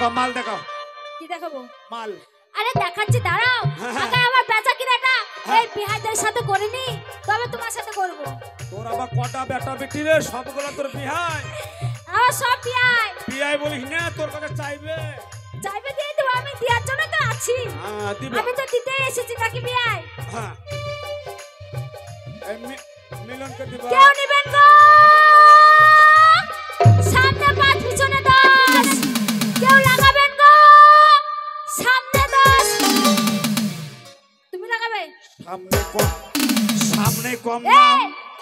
দেখাও মাল দেখাও। কি দেখাবো? মাল। আরে দেখাচ্ছি দাঁড়াও। আগে আমার বেচা কিনাটা এই বিহাইদের সাথে করে নি, তবে তোমার সাথে করব। তোর আবার কটা বেটা বেটি রে? সবগুলো তোর বিহাই? আমার সব বিহাই। বিহাই বলিস না, তোর কাছে চাইবে। চাইবে দিয়ে দেবো, আমি দেওয়ার জন্য তো আছি। আমি তো দিতে এসেছি নাকি বিহাই? হ্যাঁ মিলনকে দিব। কেউ নেবেন গো? সামনে 5 পিছনে 10। কেউ লাগাবেন গো? সামনে 10। তুমি লাগাবে? সামনে কম এই দাম।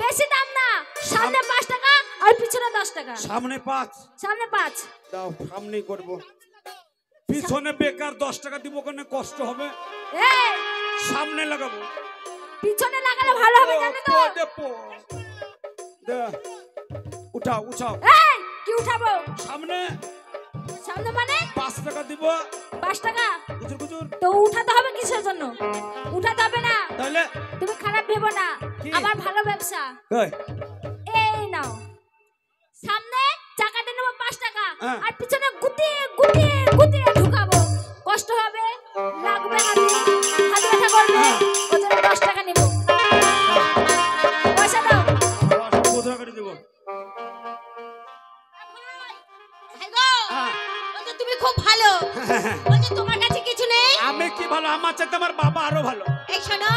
বেশি দাম না, সামনে 5 টাকা আর পিছনে 10 টাকা। সামনে 5। সামনে 5 দাও, সামনেই করব। পিছনে বেকার 10 টাকা দিব, কেন কষ্ট হবে? এই সামনে লাগাবো। পিছনে লাগালে ভালো হবে জানো তো? দে উঠাও উঠাও। এই কি উঠাবো? সামনে। সামনে মানে 5 টাকা দিব। 5 টাকা? গুজুর গুজুর। তো উঠাতে হবে কিসের জন্য? উঠাতে হবে না। তাহলে তুমি খারাপ ভেবো না, আমার ভালো ব্যবসা। কই? এই নাও, সামনে চাকাতে নেবো 5 টাকা, হ্যাঁ। আর পিছনে গুটিয়ে গুটিয়ে গুটিয়ে ঢুকাবো। কষ্ট হবে, লাগবে হাতে, হাত ব্যথা করবে। ওজনে 10 টাকা নেবো। পয়সা দাও। কোথা করে দিব? তুমি খুব ভালো। বলছো তোমার কাছে কিছু নেই? আমি কি ভালো? আমার চাইতে আমার বাবা আরো ভালো। এই শোনো,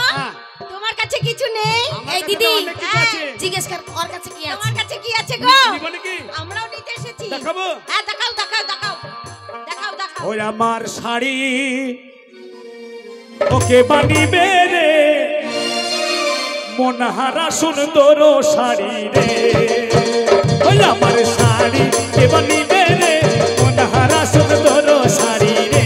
তোমার কাছে কিছু নেই? এই দিদি জিজ্ঞেস কর ওর কাছে কি আছে। তোমার কাছে কি আছে গো? নিব নাকি? আমরাও নিতে এসেছি। দেখাবো? হ্যাঁ দেখাও দেখাও দেখাও দেখাও দেখাও। ওই আমার শাড়ি ওকে বানিবে রে, মনহারা সুন্দর শাড়ি রে। ওই আমার শাড়ি কে বানিবে রে, মনহারা সুন্দর শাড়ি রে।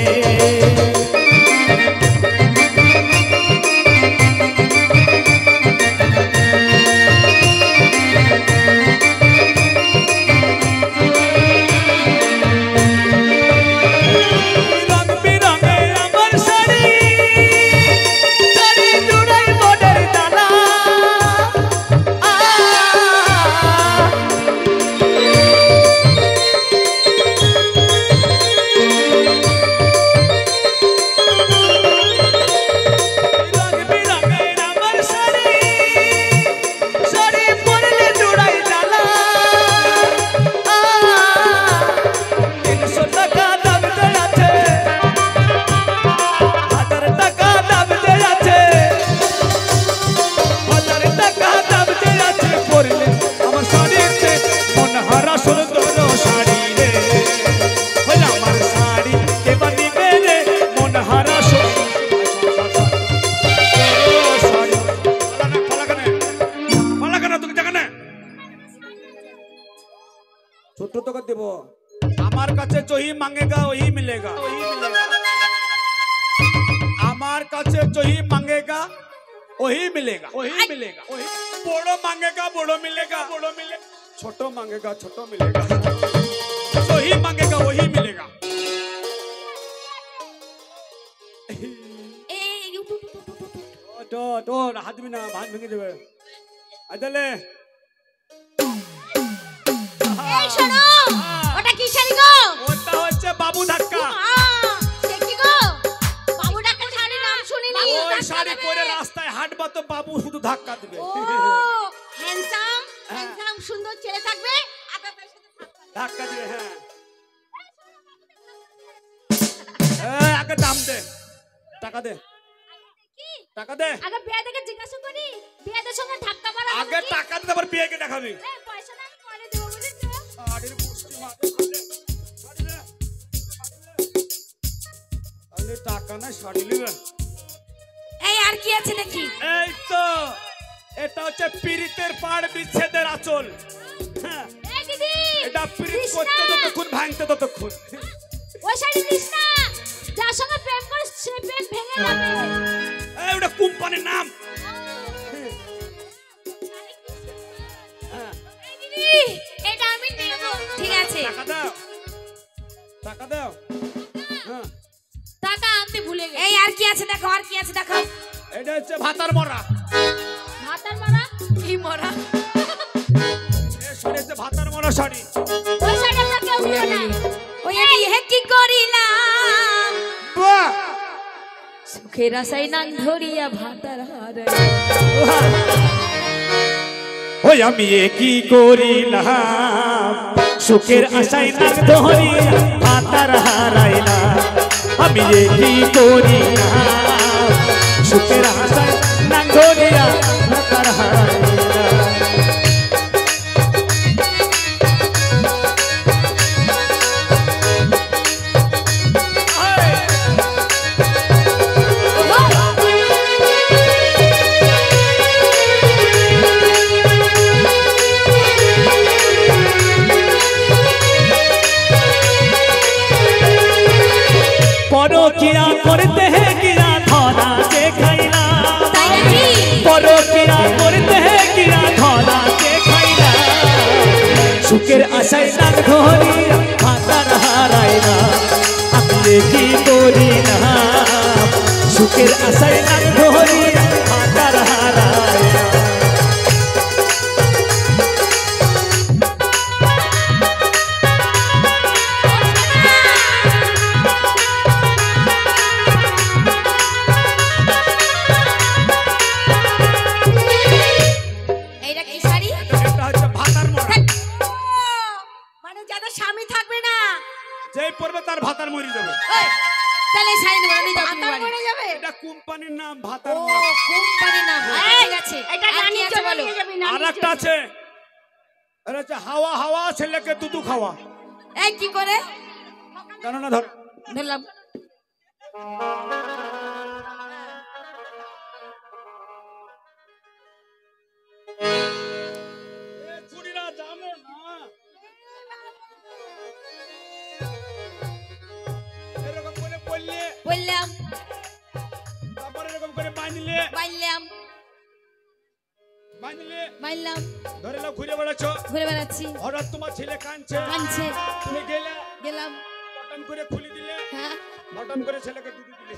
আমার কাছে যহি মাंगेगा वही मिलेगा। আমার কাছে যহি मांगेगा वही मिलेगा। বড় मांगेगा बड़ो मिलेगा। ছোট मांगेगा छोटो मिलेगा। যহি मांगेगा वही मिलेगा। তো হাত দিবি না, ভাত ভেঙে দেবে। আইতালে এই শোনো, ওটা কি শাড়ি গো? ওটা হচ্ছে বাবু ধাক্কা। সে কি গো? বাবু ধাক্কা শাড়ি নাম শুনিনি। ওই শাড়ি পরে রাস্তায় হাঁটবা তো বাবু শুধু ধাক্কা দিবে। ও হ্যান্ডসাম হ্যান্ডসাম সুন্দর ছেলে থাকবে, আগে তার সাথে ধাক্কা দিবে। হ্যাঁ আগে দাম দে, টাকা দে, টাকা দে। আগে বিয়াদেরকে জিজ্ঞাসা করি, বিয়াদের সঙ্গে ধাক্কা মারা। আগে টাকা দে, তারপর বিয়েকে দেখাবি। এই পয়সা না আমি পরে দেব বুঝেছো? শাড়ির পুষ্টি মারে। আরে টাকা না শাড়ি নিবে। এই আর কি আছে দেখি? এই তো এটা হচ্ছে পীড়িতের পাড় বিচ্ছেদের আঁচল। এই দিদি এটা পীড়িত করতে ততক্ষণ, ভাঙতে ততক্ষণ। ওই শাড়ি নিস না, যার সঙ্গে প্রেম করিস সে প্রেম ভেঙে যাবে। এই ওটা কোম্পানির নাম। এই দিদি এটা আমি নেব। ঠিক আছে টাকা দাও, টাকা দাও। হ্যাঁ টাকা আনতে ভুলে গেছি। এই আর কি আছে দেখো, আর কি আছে দেখো। এটা হচ্ছে ভাতার মরা। ভাতার মারা? কি মরা? এই শাড়ি হচ্ছে ভাতার মরা শাড়ি। ওই শাড়ি আমরা কেউ নিব না। ওই বিয়ে কি করিলাম বাহ! সুখের আশায় নাং ধরিয়া ভাতার হারাই ওই আমি কি করিলাম সুখের আশায় নাক ধরিয়া ভাতার হারাইলাম আমি কি করিলাম সুখের আশায় নাক ধরিয়া ভাতার হারাইলাম পরকিয়া করতে হে কিরা ধরা যে খাইলা পরকিয়া করতে হে কিরা ধরা যে খাইলা সুখের আশায় নাক ধরিয়া ভাতার হারাইলা আমি কি করিলাম সুখের আশায় নাক ধরিয়া ভাতার হারাইলা তার ভাতার মরে যাবে তাহলে সাইন বলে যাও তুমি ভাতার মরে যাবে এটা কোম্পানির নাম ভাতার ও কোম্পানির নাম ঠিক আছে এটা নানি আছে বলো আরেকটা আছে এটা হচ্ছে হাওয়া হাওয়া ছেলেকে দুধু খাওয়া এই কি করে জানো না ধর ধরলাম এ চুড়িরা জানো না এরকম করে বললে বললাম তারপর এরকম করে বাঁধলে বললাম মাইলাম ধরে নাও ঘুরে বেড়াচ্ছ ঘুরে বেড়াচ্ছি হঠাৎ তোমার ছেলে কাঁদছে তুমি গেলাম বটন করে খুলে দিলে হ্যাঁ বটন করে ছেলেকে দুধ দিলে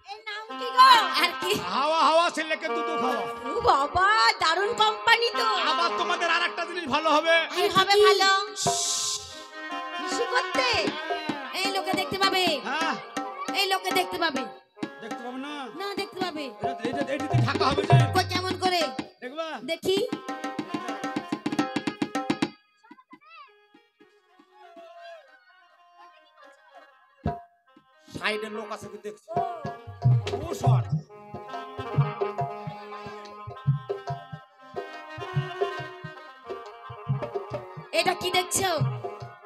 এই নাম কি গো আর কি হাওয়া হাওয়া ছেলেকে দুধ খাওয়া ও বাবা দারুণ কোম্পানি তো আবার তোমাদের আরেকটা জিনিস ভালো হবে কি হবে ভালো খুশি করতে এই লোকে দেখতে পাবে হ্যাঁ এই লোকে দেখতে পাবে দেখতে পাবো না না দেখতে পাবে এইটাতে ঢাকা হবে যে কই কেমন করে দেখবা দেখি সাইডের লোক আছে কি দেখছো ও শট এটা কি দেখছো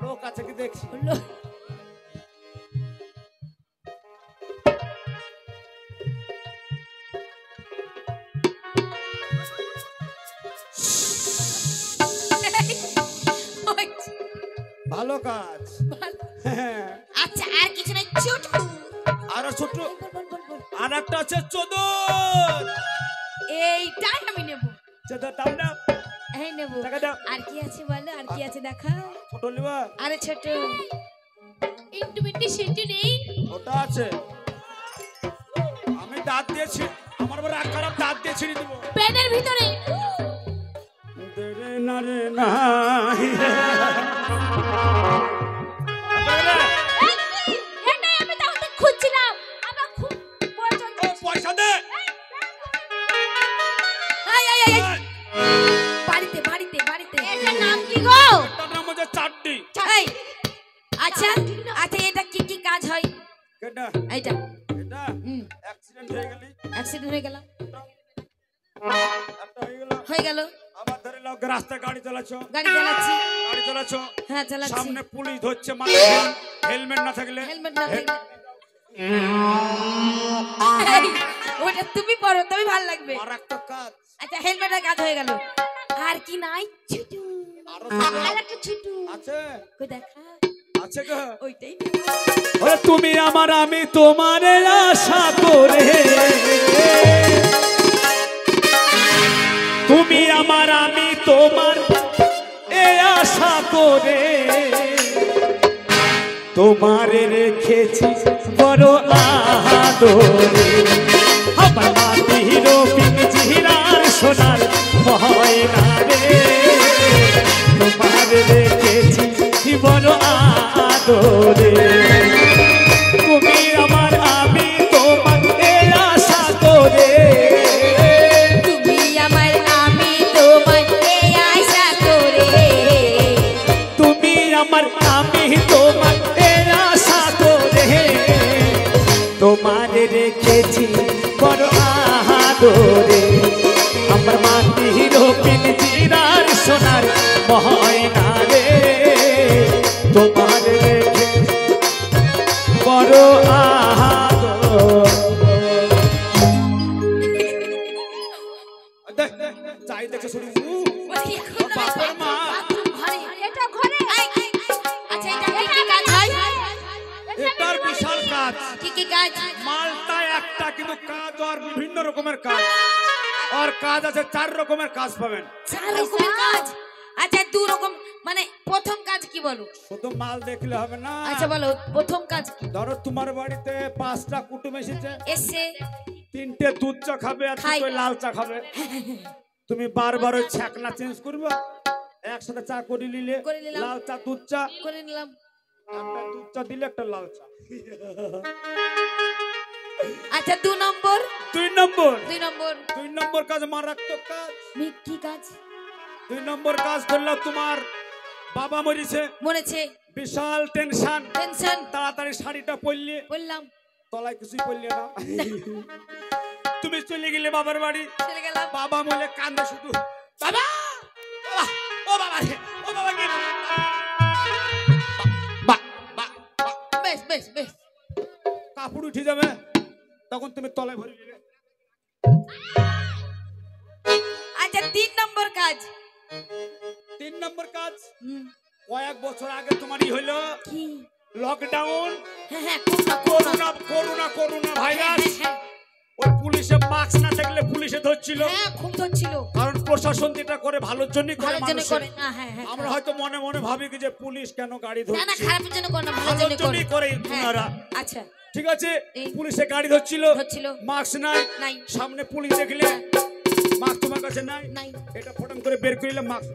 লোক আছে কি দেখছি ভালো কাজ আচ্ছা আর কিছু নাই ছোট আর ছোট আর একটা আছে চোদর এইটাই আমি নেব চোদর দাও না এই নেব টাকা দাও আর কি আছে বলো আর কি আছে দেখাও ছোট নিবা আরে ছোট একটু বেটি সেটি নেই ওটা আছে আমি দাঁত দিয়েছি আমার বড় রাগ খারাপ দাঁত দিয়ে ছিঁড়ে দেব পেনের ভিতরে দেরে না রে না এটাই আমি তাহলে খুঁজছিলাম আমার খুব পছন্দ পয়সা দে বাড়িতে বাড়িতে বাড়িতে এটার নাম কি গো তার নাম হচ্ছে চাটনি এই আচ্ছা আচ্ছা এটা কি কি কাজ হয় কেডা এইটা এটা অ্যাক্সিডেন্ট হয়ে গেলি অ্যাক্সিডেন্ট হয়ে গেল একটা হয়ে গেল আবার ধরে লাও রাস্তায় গাড়ি চালাচ্ছো গাড়ি চালাচ্ছি গাড়ি চালাচ্ছো হ্যাঁ চালাচ্ছি সামনে পুলিশ ধরছে মানে হেলমেট না থাকলে হেলমেট না থাকলে ওটা তুমি পরো তুমি ভালো লাগবে আর একটা কাজ আচ্ছা হেলমেটের কাজ হয়ে গেল আর কি নাই ছোট আর একটা ছোট আছে কই দেখা আছে গো ওইটাই ওরে তুমি আমার আমি তোমারে আশা করে তুমি আমার আমি তোমার এ আশা করে তোমারে রেখেছি বড় আদরে আমার মাটির পিঞ্জিরার সোনার ময়না রে তোমারে রেখেছি বড় আদরে আমার মাটির পিঞ্জিরার সোনার ময়না রে তোমার রেখে বড় আদর। চাই দেখে শুনি বাপের মা এটা ঘরে আচ্ছা এটা কি কাজ হয়? এটার বিশাল কাজ। কি কাজ? মালটা একটা কিন্তু কাজ আর বিভিন্ন রকমের কাজ আর কাজ আছে 4 রকমের কাজ পাবেন। 4 রকমের কাজ? আচ্ছা 2 রকম মানে প্রথম কাজ কি বলো? শুধু মাল দেখলে হবে না। আচ্ছা বলো প্রথম কাজ কি? ধরো তোমার বাড়িতে 5টা কুটুম এসেছে, এসে 3টে দুধ চা খাবে আর 2টো লাল চা খাবে। তুমি বারবার ওই ছাকনা চেঞ্জ করবে, একসাথে চা করে নিলে, লাল চা দুধ চা করে নিলাম, একটা দুধ চা দিলে একটা লাল চা। আচ্ছা 2 নম্বর 2 নম্বর 2 নম্বর 2 নম্বর কাজ মারাত্মক কাজ। কি কাজ? 2 নম্বর কাজ করলে তোমার বাবা মরেছে, মরেছে, বিশাল টেনশন, তাড়াতাড়ি শাড়িটা পরলে, বললাম তলায় কিছুই পরলে না, তুমি চলে গেলে বাবার বাড়ি, চলে গেলাম, বাবা মলে কান্দে শুধু, বাবা বাবা, ও বাবা রে, ও বাবা কি বেশ বেশ বেশ কাপড় উঠে যাবে, তখন তুমি তলায় ভরে দিলে। আচ্ছা 3 নম্বর কাজ 3 নম্বর কাজ কয়েক বছর আগে তোমারই হইলো কি? লকডাউন, হ্যাঁ করোনা করোনা করোনা ভাইরাস। ওই পুলিশে মাস্ক না থাকলে পুলিশে ধরছিল, হ্যাঁ খুব ধরছিল, কারণ প্রশাসন যেটা করে ভালোর জন্যই করে, ভালোর জন্য মানুষের। করে না, হ্যাঁ হ্যাঁ আমরা হয়তো মনে মনে ভাবি কি যে পুলিশ কেন গাড়ি না ধরছে, না খারাপের জন্য করে না, ভালোর ভালোর জন্য জন্যই করে ওনারা। আচ্ছা ঠিক আছে, পুলিশে গাড়ি ধরছিল, মাস্ক নাই, নাই, সামনে পুলিশ দেখলে মাস্ক তোমার কাছে নাই, নাই, এটা ফটাম করে বের করিলে মাস্ক।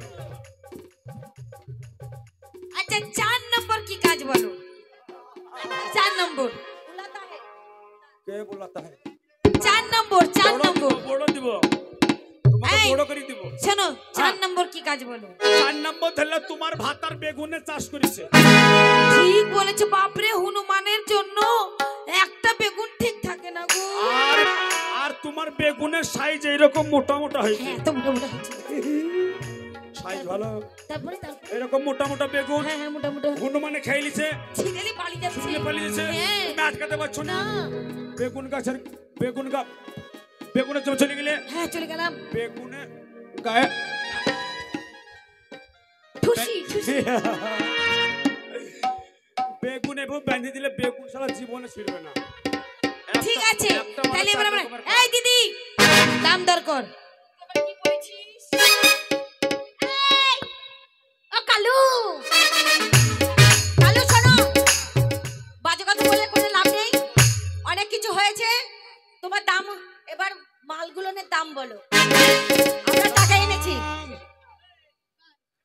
আচ্ছা 4 নম্বর কি কাজ বলো? 4 নম্বর কে বলাতা है? 4 নম্বর 4 নম্বর বড় দিব, তোমাকে বড় করে দিব। শোনো 4 নম্বর কি কাজ বলো? 4 নম্বর ধরলে তোমার ভাত আর বেগুনের চাষ করেছে। ঠিক বলেছো, বাপরে হনুমানের জন্য একটা বেগুন ঠিক থাকে না গো। আর তোমার বেগুনের সাইজ এইরকম মোটা মোটা হয়েছে। হ্যাঁ তো মোটা মোটা হয়েছে, সাইজ ভালো, তারপরে এরকম মোটা মোটা বেগুন। হ্যাঁ হ্যাঁ মোটা মোটা হনুমানে খেয়ে নিছে, ছিলেলি পালিয়ে যাচ্ছে, ছিলে পালিয়ে যাচ্ছে, তুমি আটকাতে পারছো না। বেগুন গাছের বেগুনের জন্য চলে গেলে, হ্যাঁ চলে গেলাম, বেগুনে গায়ে খুশি খুশি বেগুনে বেঁধে দিলে বেগুন সারা জীবনে ছিড়বে না। ঠিক আছে, তাহলে এবার আমরা এই দিদি দাম দর কর। তোমার কি বলছিস? এই ও কালু, কালু শোনো, বাজে কথা বলে কোনো লাভ নেই, অনেক কিছু হয়েছে, তোমার দাম এবার মালগুলোর দাম বলো, আমরা টাকা এনেছি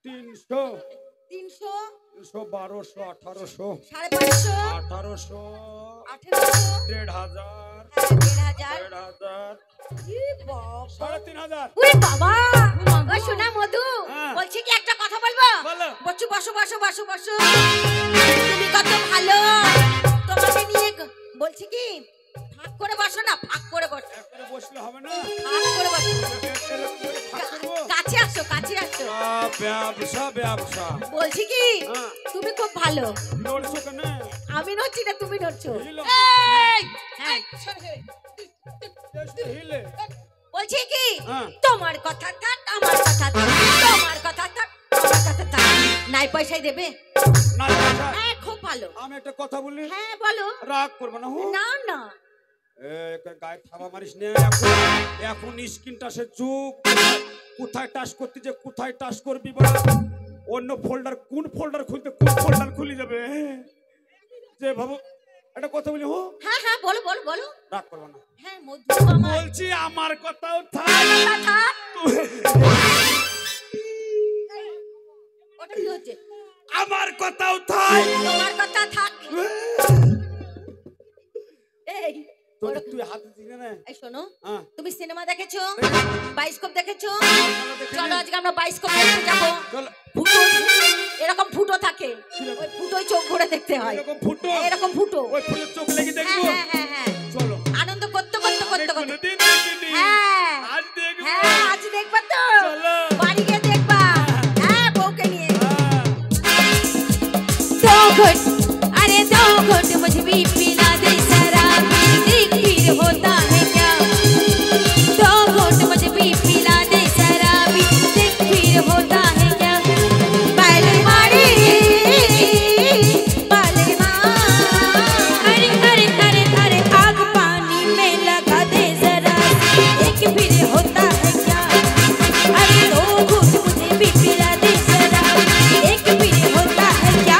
300 300 1200 1800 550 1800 1500 1500 1000 3500 ওরে বাবা, ও সোনা মধু, বলছি কি একটা কথা বলবো? বসো বসো বসো বসো বসো, তুমি কত ভালো, তোমাকে নিয়ে বলছি কি ফাঁক করে বসো না, ফাঁক করে বসো, একবারে বসলে হবে না, ফাঁক করে বসো, ফাঁক করব। কাছে আসো কাছে আসো, ব্যবসা ব্যবসা বলছি কি তুমি খুব ভালো, নড়ছো কেন? আমি নড়ছি না, তুমি নড়ছো। হিলো। এই হ্যাঁ হিলে। বলছি কি হ্যাঁ। তোমার কথা থাক আমার কথা থাক, তোমার কথা থাক আমার কথা থাক, নাই পয়সাই দেবে? না পয়সা। হ্যাঁ খুব ভালো, আমি একটা কথা বলি, হ্যাঁ বলো, রাগ করবে না। না না গায়ে থাবা মারিস নে, এখন স্ক্রিন টাচের যুগ, কোথায় টাচ করতে যে কোথায় টাচ করবি বড়, অন্য ফোল্ডার কোন ফোল্ডার খুলতে কোন ফোল্ডার খুলে যাবে, যে ভাবো একটা কথা বলি। হ্যাঁ হ্যাঁ বলো বলো বলো, রাগ করবে না। হ্যাঁ মধু মামা বলছি আমার কথাও থাক, থাক, ওটা কি হচ্ছে? আমার কথাও থাক, তোমার কথা থাক। এই তুই হাতে দিলে না। এই শোনো, হ্যাঁ। তুমি সিনেমা দেখেছো, বায়োস্কোপ দেখেছো? চলো আজকে আমরা বায়োস্কোপ দেখতে যাবো। ফুটো এরকম ফুটো থাকে, ওই ফুটোই চোখ ভরে দেখতে হয়, এরকম ফুটো, এরকম ফুটো, ওই ফুলের চোখ লেগে দেখবো। হ্যাঁ হ্যাঁ হ্যাঁ, চলো, আনন্দ করতে করতে করতে করতে, কোনোদিন দেখিনি। হ্যাঁ है क्या? अरे दो घूंट मुझे भी पिला दे जरा, एक पीने होता है क्या?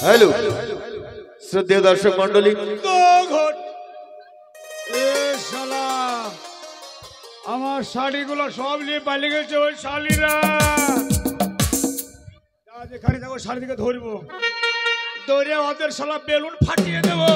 হ্যালো শ্রদ্ধেয় দর্শক মন্ডলী, তো ঘট এ শালা আমার শাড়িগুলো সব নিয়ে পালিয়ে গেছে ওই শালিরা। যা যেখানে যাবো শাড়ি দিকে ধরবো, ধরে ওদের শালা বেলুন ফাটিয়ে দেবো।